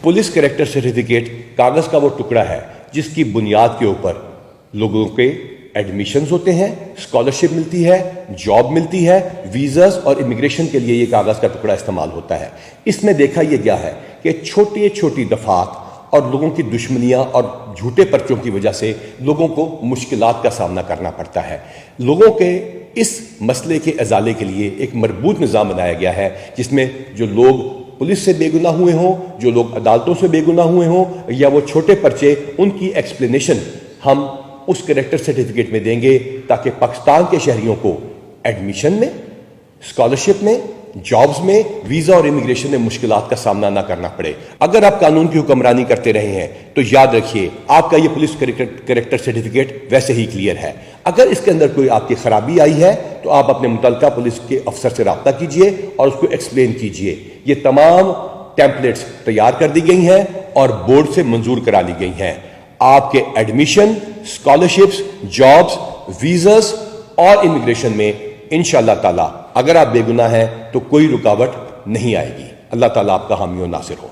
Police character certificate कागज का वो टुकड़ा है जिसकी बुनियाद के ऊपर लोगों के एडमिशन्स होते हैं, स्कॉलरशिप मिलती है, जॉब मिलती है, वीज़ास और इमिग्रेशन के लिए ये कागज़ का टुकड़ा इस्तेमाल होता है। इसमें देखा ये गया है कि छोटी छोटी दफात और लोगों की दुश्मनियां और झूठे पर्चों की वजह से लोगों को मुश्किलात का सामना करना पड़ता है। लोगों के इस मसले के अजाले के लिए एक मरबूत निज़ाम बनाया गया है जिसमें जो लोग पुलिस से बेगुनाह हुए हों, जो लोग अदालतों से बेगुनाह हुए हों या वो छोटे पर्चे, उनकी एक्सप्लेनेशन हम उस कैरेक्टर सर्टिफिकेट में देंगे ताकि पाकिस्तान के शहरियों को एडमिशन में, स्कॉलरशिप में, जॉब्स में, वीज़ा और इमिग्रेशन में मुश्किलात का सामना ना करना पड़े। अगर आप कानून की हुक्मरानी करते रहे हैं तो याद रखिए आपका ये पुलिस कैरेक्टर सर्टिफिकेट वैसे ही क्लियर है। अगर इसके अंदर कोई आपकी खराबी आई है तो आप अपने मुतल्लिका पुलिस के अफसर से रब्ता कीजिए और उसको एक्सप्लेन कीजिए। ये तमाम टेम्पलेट्स तैयार कर दी गई हैं और बोर्ड से मंजूर करा ली गई हैं। आपके एडमिशन, स्कॉलरशिप्स, जॉब्स, वीज़ास और इमिग्रेशन में इंशाअल्लाह ताला अगर आप बेगुनाह हैं तो कोई रुकावट नहीं आएगी। अल्लाह ताला आपका हामी और नासिर हो।